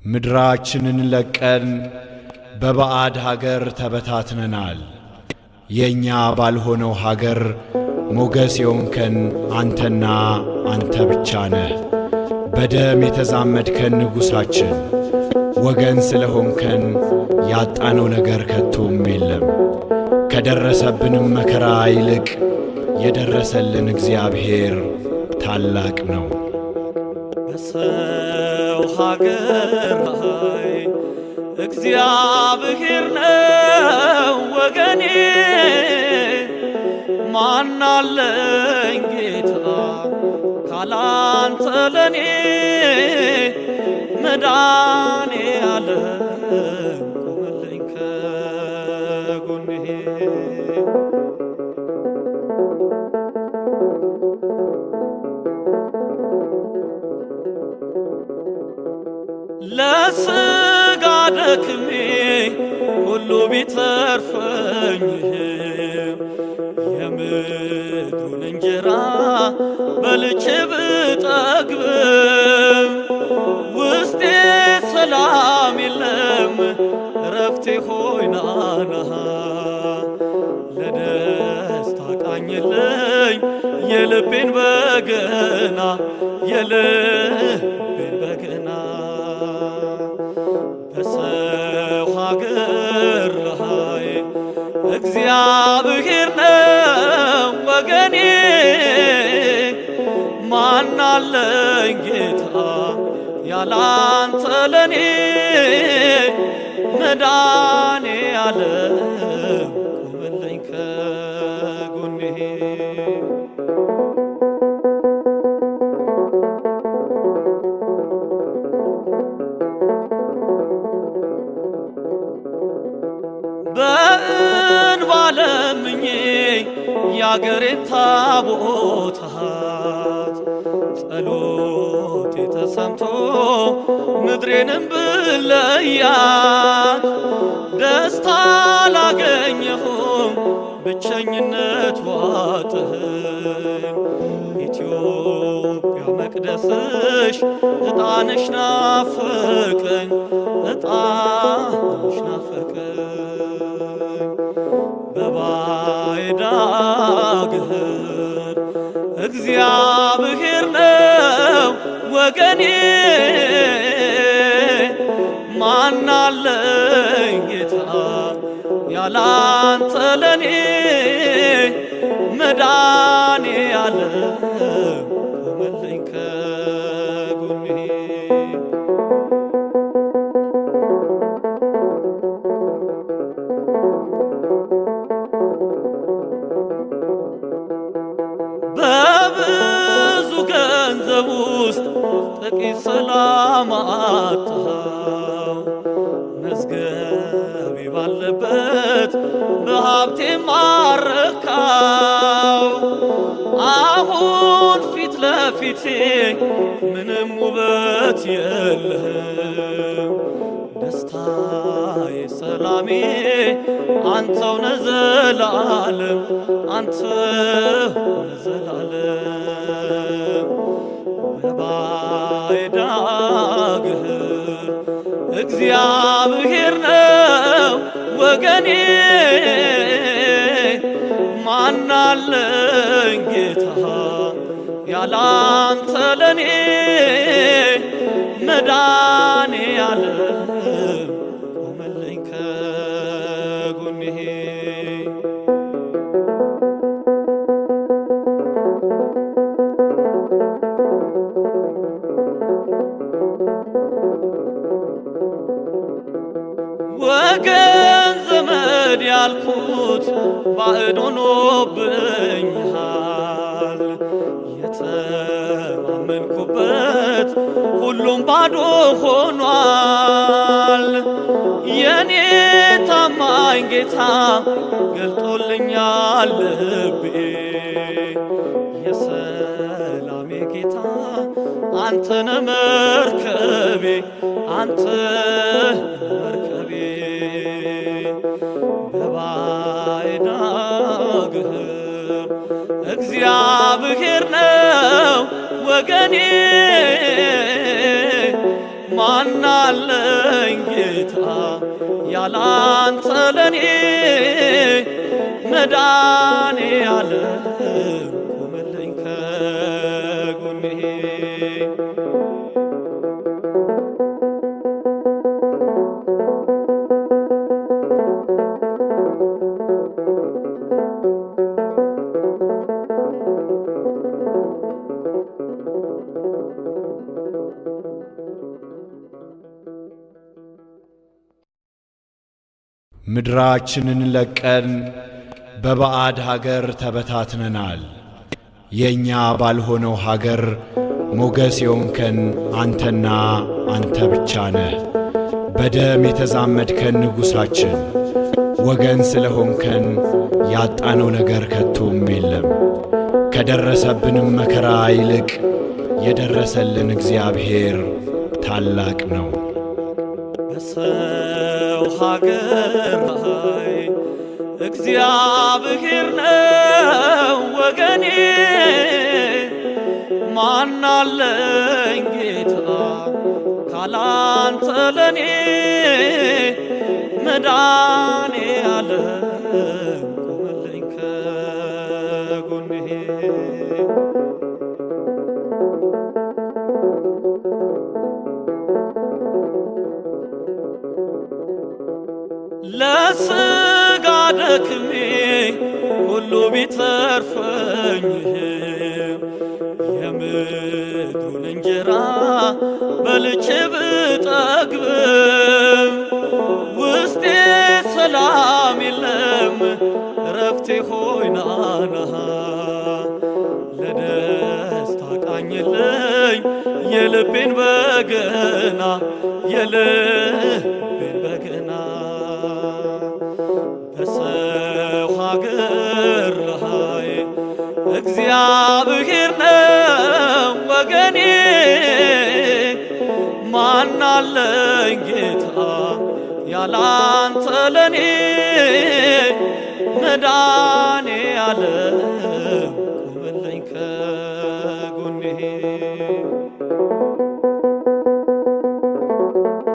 ምድራችንን ለቀን በባዕድ ሀገር ተበታትነናል። የኛ ባልሆነው ሀገር ሞገስ የሆንከን አንተና አንተ ብቻ ነህ። በደም የተዛመድከን ንጉሣችን ወገን ስለሆንከን ያጣነው ነገር ከቶም የለም። ከደረሰብንም መከራ ይልቅ የደረሰልን እግዚአብሔር ታላቅ ነው። በሰው ሀገር ላይ እግዚአብሔር ነው ወገኔ፣ ማናለኝ ጌታ ካላንተ ለኔ፣ መዳኔ ዓለም ቆመልኝ ከጎኔ። ለሥጋ ደክሜ ሁሉ ቢተርፈኝም የምድሩን እንጀራ በልቼ ብጠግብም ውስጤ ሰላም የለም እረፍቴ ሆይ ናና። ለደስታ ቃኝልኝ የልቤን በገና፣ የልቤን በገና። በሰው ሀገር ላይ እግዚአብሔር ነው ወገኔ፣ ማናለኝ ጌታ ያላንተ ለኔ፣ መዳኔ ዓለም ቆመልኝ ከጎኔ። በእንባ ለምኜ ያገሬን ታቦታት ጸሎቴ ተሰምቶ ምድሬንም ብለያት ደስታ አላገኘሁም ብቸኝነት ዋጠኝ። ኢትዮጵያ መቅደስሽ ዕጣንሽ ናፈቀኝ፣ ዕጣንሽ ናፈቀኝ። በባዕድ አገር እግዚአብሔር ነው ወገኔ፣ ማናለኝ ጌታ ያላንተ ለኔ፣ መዳኔ ዓለም ቆመልኝ ከጎኔ። በብዙ ገንዘብ ውስጥ ጥቂት ሰላም አጣሁ፣ መዝገቤ ባለበት በሀብቴ ማረካው። አሁን ፊት ለፊቴ ምንም ውበት የለም፣ ደስታዬ ሰላሜ አንተው ነህ ዘላለም፣ አንተው ነህ ዘላለም። በባዕድ አገር እግዚአብሔር ነው ወገኔ፣ ማናለኝ ጌታ ያላንተ ለኔ፣ መዳኔ ዓለም ቆመልኝ ከጎኔ። ወገን ዘመድ ያልኩት ባዕድ ሆኖብኛል፣ የተማመንኩበት ሁሉም ባዶ ሆኗል። የኔ ታማኝ ጌታ ገልጦልኛል ልቤ፣ የሰላሜ ጌታ አንተነ መርከቤ፣ አንተነ መርከቤ። በባዕድ አገር እግዚአብሔር ነው ወገኔ፣ ማናለኝ ጌታ ያላንተ ለኔ መድኃኔዓለም ቆመልኝ ከጎኔ። ምድራችንን ለቀን በባዕድ ሀገር ተበታትነናል። የእኛ ባልሆነው ሀገር ሞገስ የሆንከን አንተና አንተ ብቻ ነህ። በደም የተዛመድከን ንጉሣችን ወገን ስለሆንከን ያጣነው ነገር ከቶም የለም። ከደረሰብንም መከራ ይልቅ የደረሰልን እግዚአብሔር ታላቅ ነው። በሰው ሀገር ላይ እግዚአብሔር ነው ወገኔ። ማናለኝ ጌታ ካላንተ ለኔ መድኃኔዓለም ቆመልኝ ከጎኔ። ለሥጋ ደክሜ ሁሉ ቢተርፈኝም የምድሩን እንጀራ በልቼ ብጠግብም ውስጤ ሰላም የለም እረፍቴ ሆይ ናና ለደስታ ቃኝልኝ የልቤን በገና የልቤን በገና። በሰው ሀገር ላይ እግዚአብሔር ነው ወገኔ። ማናለኝ ጌታ ያላንተ ለኔ መድኃኔዓለም ቆመልኝ ከጎኔ።